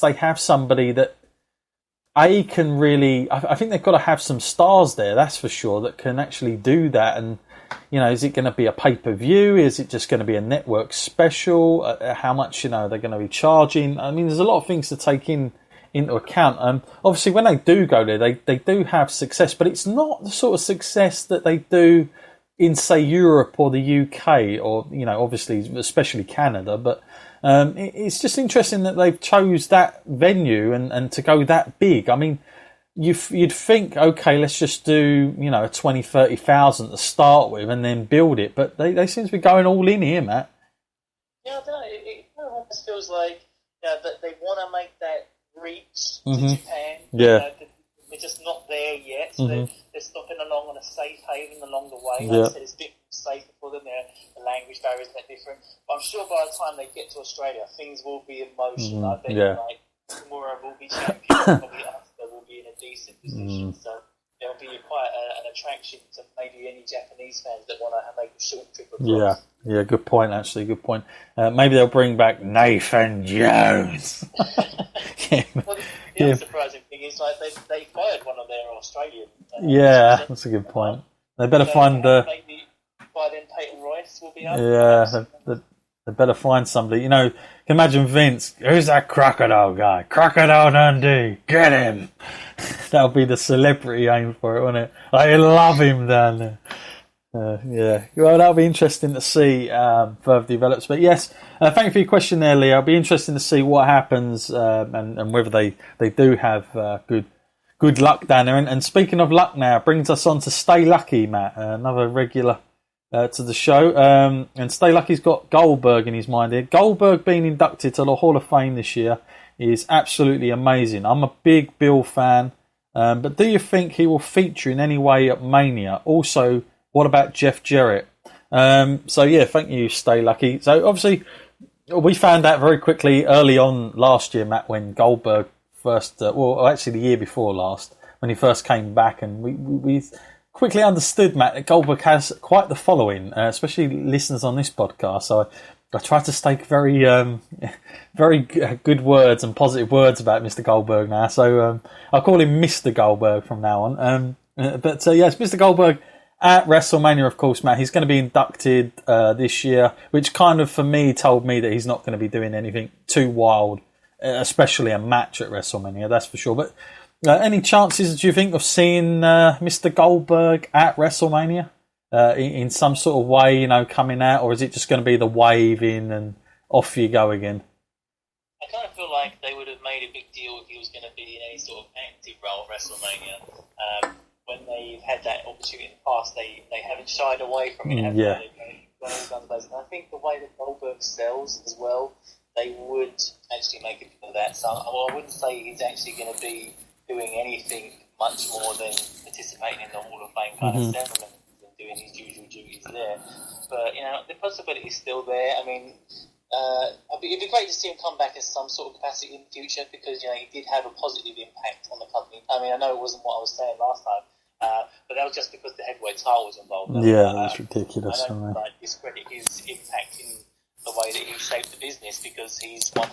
they have somebody that can really. I think they've got to have some stars there, that's for sure, that can actually do that. And is it going to be a pay-per-view? Is it just going to be a network special? How much they're going to be charging? I mean, there's a lot of things to take into account. Obviously, when they do go there, they do have success, but it's not the sort of success that they do in, say, Europe or the UK, or obviously, especially Canada. But it's just interesting that they've chose that venue and to go that big. I mean, you'd think, okay, let's just do 20,000-30,000 to start with and then build it, but they seem to be going all in here, Matt. Yeah, I don't know. It kind of almost feels like that they want to make that reach to Japan. Yeah. They're just not there yet, so they're stopping along on a safe haven along the way. Yeah. Like I said, it's a bit safer for them. The language barrier is a bit different. But I'm sure by the time they get to Australia, things will be in motion. I bet Kimura will be champion, probably Asuka will be in a decent position. So there'll be quite an attraction to maybe any Japanese fans that want to make a short trip across. Yeah, good point, actually, good point. Maybe they'll bring back Nathan Jones. Well, the other surprising thing is they fired one of their Australian. That's a good point. They better find. Maybe by then Peyton Royce will be up. Yeah, they better find somebody. Can imagine Vince. Who's that Crocodile guy? Crocodile Dundee. Get him. That'll be the celebrity aim for it, won't it? I love him down there. Well, that'll be interesting to see further develops. But yes, thank you for your question there, Leo. It'll be interesting to see what happens and whether they do have good luck down there. And speaking of luck now, brings us on to Stay Lucky, Matt, another regular to the show. And Stay Lucky's got Goldberg in his mind here. Goldberg being inducted to the Hall of Fame this year is absolutely amazing. I'm a big Bill fan, but do you think he will feature in any way at Mania? Also, what about Jeff Jarrett? Thank you, Stay Lucky. So obviously, we found out very quickly early on last year, Matt, when Goldberg first, actually the year before last, when he first came back, and we quickly understood, Matt, that Goldberg has quite the following, especially listeners on this podcast. So I try to stake very, very good words and positive words about Mr. Goldberg now. So I'll call him Mr. Goldberg from now on. Yes, Mr. Goldberg at WrestleMania, of course, Matt. He's going to be inducted this year, which kind of, for me, told me that he's not going to be doing anything too wild, especially a match at WrestleMania, that's for sure. But any chances, do you think, of seeing Mr. Goldberg at WrestleMania in some sort of way, coming out, or is it just going to be the wave in and off you go again? I kind of feel like they would have made a big deal if he was going to be in any sort of active role at WrestleMania. When they've had that opportunity in the past, they haven't shied away from it. Yeah. And I think the way that Goldberg sells as well, they would actually make it for that. So I wouldn't say he's actually going to be doing anything much more than participating in the Hall of Fame kind of ceremony and doing his usual duties there. But, the possibility is still there. I mean, it'd be great to see him come back as some sort of capacity in the future because, he did have a positive impact on the company. I mean, I know it wasn't what I was saying last time, but that was just because the heavyweight title was involved. That's ridiculous. I don't discredit his impact in the way that he shaped the business because he's 100% a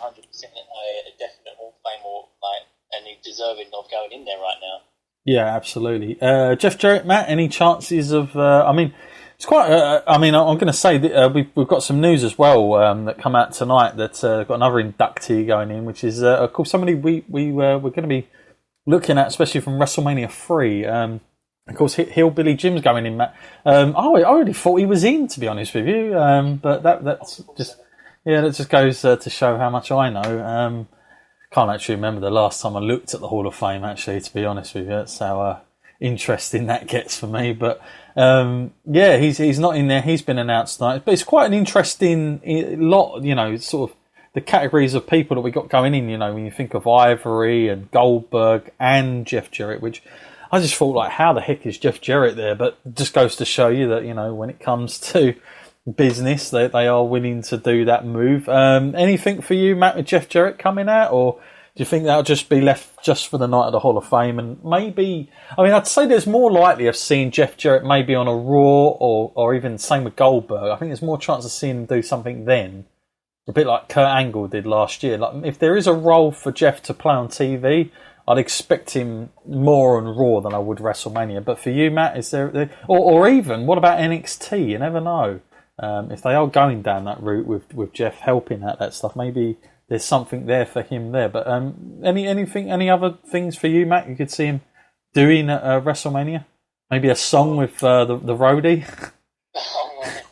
definite Hall of Fame and he's deserving of going in there right now. Yeah, absolutely. Jeff Jarrett, Matt, any chances of... it's quite... I'm going to say that we've got some news as well that come out tonight that got another inductee going in, which is, of course, somebody we're going to be looking at, especially from WrestleMania 3. Of course, Hillbilly Jim's going in, Matt. I already thought he was in, to be honest with you. But that just goes to show how much I know. Can't actually remember the last time I looked at the Hall of Fame, actually, to be honest with you. That's how interesting that gets for me. But he's not in there. He's been announced tonight. But it's quite an interesting lot, sort of the categories of people that we got going in. When you think of Ivory and Goldberg and Jeff Jarrett, which I just thought, how the heck is Jeff Jarrett there? But it just goes to show you that, when it comes to business, they are willing to do that move. Anything for you, Matt, with Jeff Jarrett coming out? Or do you think that'll just be left just for the night of the Hall of Fame? And maybe, I'd say there's more likely of seeing Jeff Jarrett maybe on a Raw or even same with Goldberg. I think there's more chance of seeing him do something then a bit like Kurt Angle did last year. Like, if there is a role for Jeff to play on TV, I'd expect him more on Raw than I would WrestleMania. But for you, Matt, is there, or even what about NXT? You never know. If they are going down that route with Jeff helping out that stuff, maybe there's something there for him there. But any other things for you, Matt? You could see him doing at WrestleMania? Maybe a song with the roadie.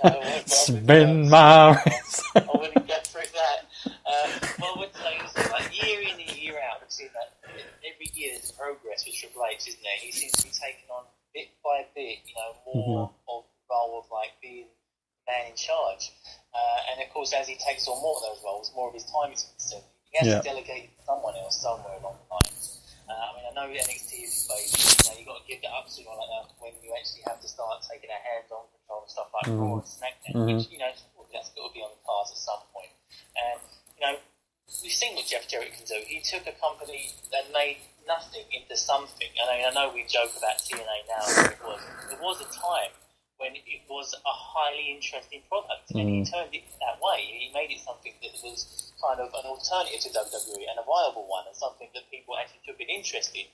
No, Spin my wrist. I wouldn't go through that. What I would say is, like, year in and year out, we've seen that every year there's progress with Triple H, isn't there? He seems to be taking on bit by bit, more of the role of like being the man in charge. And of course, as he takes on more of those roles, more of his time is consumed. He has to delegate to someone else somewhere along the line. I know NXT is based, you've got to give that up sooner or later when you actually have to start taking a hand-on control and stuff like Raw and SmackDown, which, that's got to be on the cards at some point. And, we've seen what Jeff Jarrett can do. He took a company that made nothing into something. I know we joke about TNA now, but there was a time when it was a highly interesting product, and he turned it that way. He made it something that was kind of an alternative to WWE and a viable one, and something that people actually took an interest in.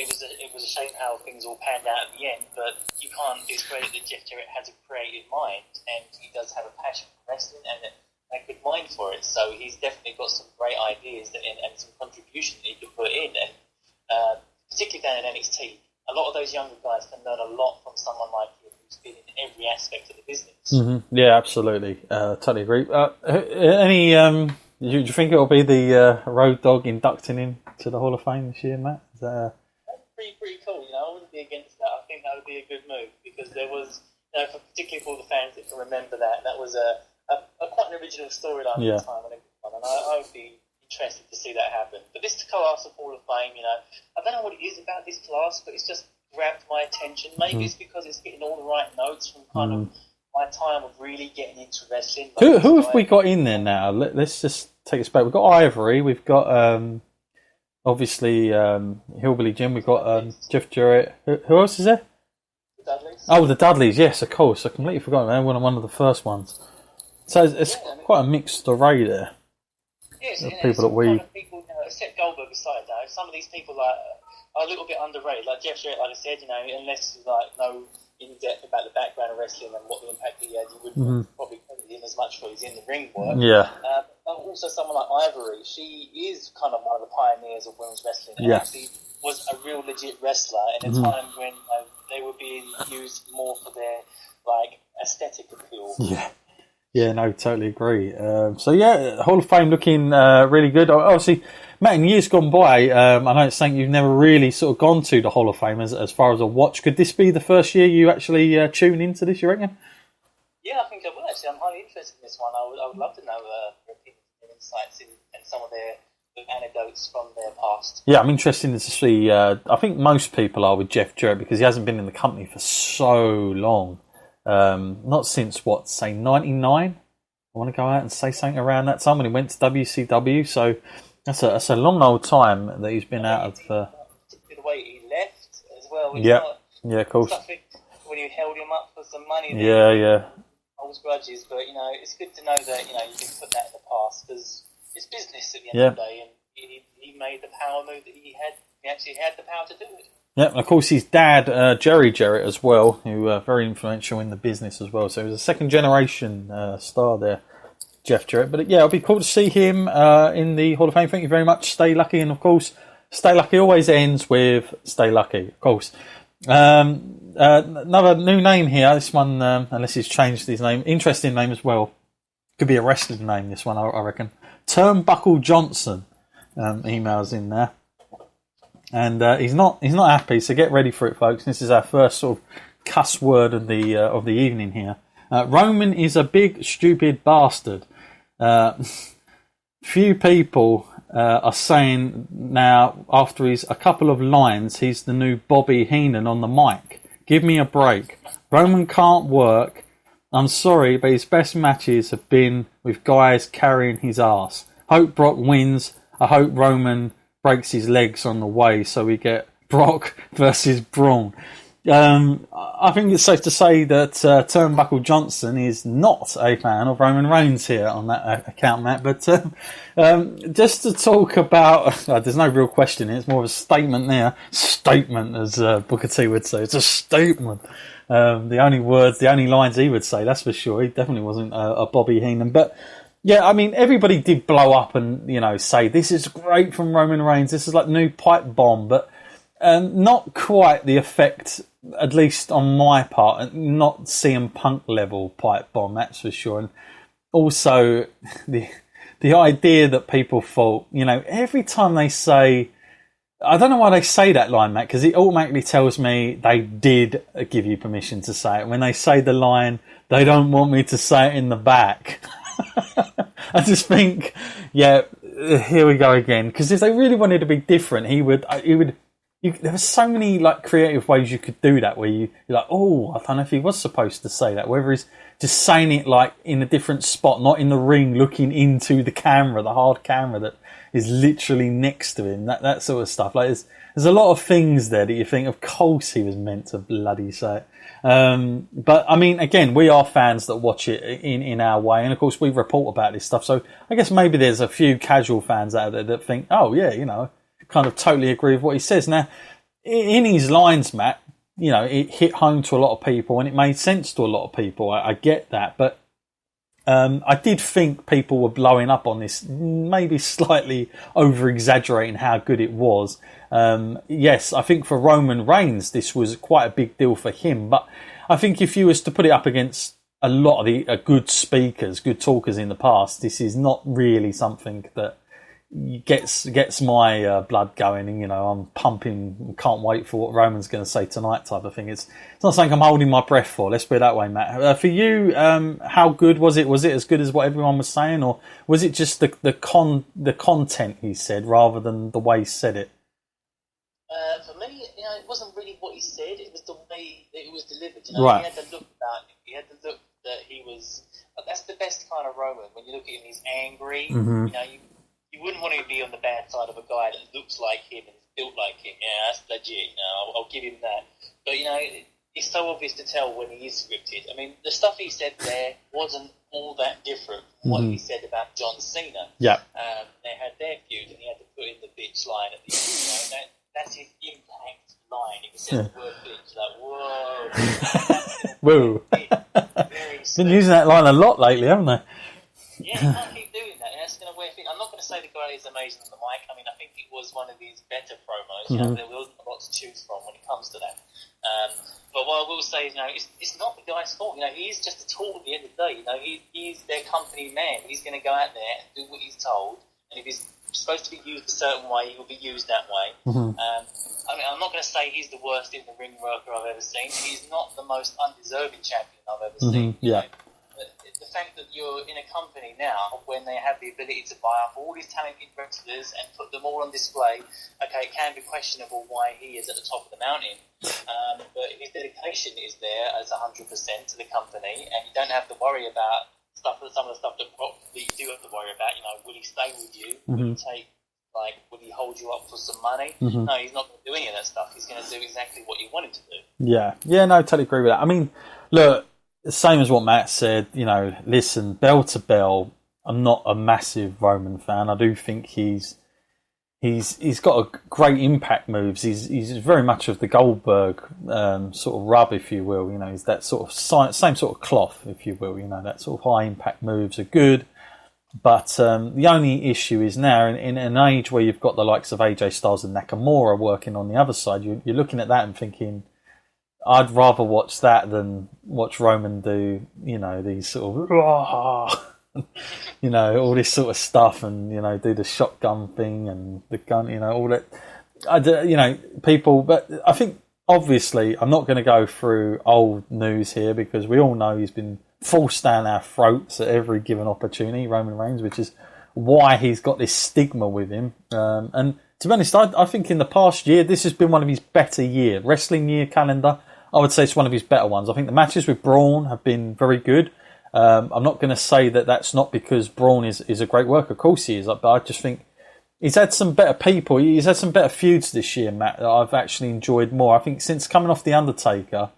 It was a shame how things all panned out at the end, but you can't discredit that Jeff Jarrett has a creative mind, and he does have a passion for wrestling and a good mind for it. So he's definitely got some great ideas and some contribution that he can put in, and particularly down in NXT. A lot of those younger guys can learn a lot from someone like him who's been in every aspect of the business. Yeah, absolutely. Totally agree. Do you think it'll be the Road Dogg inducting him to the Hall of Fame this year, Matt? Is that, That's pretty cool. I wouldn't be against that. I think that would be a good move, because there was, particularly for the fans that can remember that was a quite an original storyline at the time, and I would be interested to see that happen. But this class of Hall of Fame, I don't know what it is about this class, but it's just grabbed my attention. Maybe it's because it's hitting all the right notes from kind of my time of really getting into wrestling. Who have we got in there now? Let's just take us back. We've got Ivory, we've got obviously Hillbilly Jim, we've got Jeff Jarrett. Who else is there? The Dudleys. Oh, the Dudleys, yes, of course. I completely forgot. They were one of the first ones. So it's quite a mixed array there. Yes, people that we... kind of people, except Goldberg aside, though, some of these people are a little bit underrated. Like Jeff Jarrett, like I said, unless you know in depth about the background of wrestling and what the impact he had, you wouldn't probably credit him as much for his in-the-ring work. Yeah. But also someone like Ivory, she is kind of one of the pioneers of women's wrestling, and actually was a real legit wrestler in a time when they were being used more for their aesthetic appeal. Yeah, no, totally agree. Hall of Fame looking really good. Obviously, Matt, in years gone by, I know it's something you've never really sort of gone to the Hall of Fame as far as a watch. Could this be the first year you actually tune into this, you reckon? Yeah, I think I will, actually. I'm highly interested in this one. I would love to know their insights and some of their anecdotes from their past. Yeah, I'm interested to see. I think most people are with Jeff Jarrett because he hasn't been in the company for so long. Not since, 99? I want to go out and say something around that time when he went to WCW. So that's a long old time that he's been out of... The way he left as well. Yeah, of course. When you held him up for some money. Yeah. Holds grudges, but, it's good to know that, you can put that in the past, because it's business at the end of the day, and he made the power move that he had. He actually had the power to do it. Yeah, and of course his dad, Jerry Jarrett as well, who very influential in the business as well. So he was a second generation star there, Jeff Jarrett. But it'll be cool to see him in the Hall of Fame. Thank you very much. Stay lucky, and of course, stay lucky always ends with stay lucky. Of course. Another new name here. This one, unless he's changed his name, interesting name as well. Could be a wrestling name. This one, I reckon. Turnbuckle Johnson. Emails in there. And he's not happy, so get ready for it, folks. This is our first sort of cuss word of the evening here. Roman is a big, stupid bastard. Few people are saying now, after a couple of lines, he's the new Bobby Heenan on the mic. Give me a break. Roman can't work. I'm sorry, but his best matches have been with guys carrying his ass. Hope Brock wins. I hope Roman breaks his legs on the way, so we get Brock versus Braun. I think it's safe to say that Turnbuckle Johnson is not a fan of Roman Reigns here on that account, Matt. But just to talk about, there's no real question. It's more of a statement there. Statement, as Booker T would say. It's a statement. The only words, the only lines he would say, that's for sure. He definitely wasn't a Bobby Heenan. But yeah, I mean, everybody did blow up and, say, this is great from Roman Reigns. This is like new pipe bomb. But not quite the effect, at least on my part, not CM Punk level pipe bomb, that's for sure. And also the idea that people thought, every time they say, I don't know why they say that line, Matt, because it automatically tells me they did give you permission to say it. When they say the line, they don't want me to say it in the back. I just think, yeah, here we go again. Because if they really wanted to be different, he would. There were so many creative ways you could do that, where you're like, oh, I don't know if he was supposed to say that. Whether he's just saying it in a different spot, not in the ring, looking into the camera, the hard camera that is literally next to him. That sort of stuff. There's a lot of things there that you think, of course, he was meant to bloody say it. But I mean, again, we are fans that watch it in our way, and of course, we report about this stuff. So I guess maybe there's a few casual fans out there that think, oh yeah, kind of totally agree with what he says. Now, in his lines, Matt, it hit home to a lot of people and it made sense to a lot of people. I get that. But I did think people were blowing up on this, maybe slightly over-exaggerating how good it was. Yes, I think for Roman Reigns, this was quite a big deal for him. But I think if you was to put it up against a lot of the good speakers, good talkers in the past, this is not really something that gets my blood going, and I'm pumping, can't wait for what Roman's going to say tonight type of thing. It's not something I'm holding my breath for, let's put it that way, Matt. For you, how good was it? Was it as good as what everyone was saying, or was it just the content he said rather than the way he said it? For me, it wasn't really what he said, it was the way that it was delivered. Right. He had the look about him, he had the look that he was, that's the best kind of Roman. When you look at him, he's angry, you wouldn't want to be on the bad side of a guy that looks like him and is built like him. Yeah, that's legit. I'll give him that. But it's so obvious to tell when he is scripted. I mean, the stuff he said there wasn't all that different from what he said about John Cena. Yeah. They had their feud, and he had to put in the bitch line at the end. That's his impact line. If he said the word bitch, whoa. Whoa. Been using that line a lot lately, haven't they? Yeah, you can't keep doing that. That's going to wear things. I'm not going to say the guy is amazing on the mic. I mean, I think it was one of his better promos. There wasn't a lot to choose from when it comes to that. But what I will say is, it's not the guy's fault. He's just a tool at the end of the day. He's their company man. He's going to go out there and do what he's told. And if he's supposed to be used a certain way, he will be used that way. I mean, I'm not going to say he's the worst in the ring worker I've ever seen. He's not the most undeserving champion I've ever seen. Yeah. The fact that you're in a company now when they have the ability to buy up all these talented wrestlers and put them all on display, okay, it can be questionable why he is at the top of the mountain. But his dedication is there as 100% to the company, and you don't have to worry about some of the stuff that you do have to worry about. Will he stay with you? Will he will he hold you up for some money? No, he's not going to do any of that stuff. He's going to do exactly what you want him to do. Yeah, no, totally agree with that. I mean, look, same as what Matt said, listen, bell to bell, I'm not a massive Roman fan. I do think he's got a great impact moves. He's very much of the Goldberg sort of rub, if you will. He's that sort of same sort of cloth, if you will. That sort of high impact moves are good. But the only issue is now, in an age where you've got the likes of AJ Styles and Nakamura working on the other side, you're looking at that and thinking, I'd rather watch that than watch Roman do, these sort of, all this sort of stuff, and do the shotgun thing and the gun, all that. People, but I think obviously I'm not going to go through old news here, because we all know he's been forced down our throats at every given opportunity, Roman Reigns, which is why he's got this stigma with him. And to be honest, I think in the past year, this has been one of his better wrestling year calendar. I would say it's one of his better ones. I think the matches with Braun have been very good. I'm not going to say that that's not because Braun is a great worker. Of course he is. But I just think He's had some better people. He's had some better feuds this year, Matt, that I've actually enjoyed more. I think since coming off The Undertaker.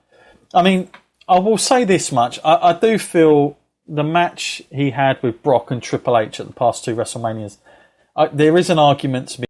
I mean, I will say this much. I do feel the match he had with Brock and Triple H at the past 2 WrestleManias, there is an argument to be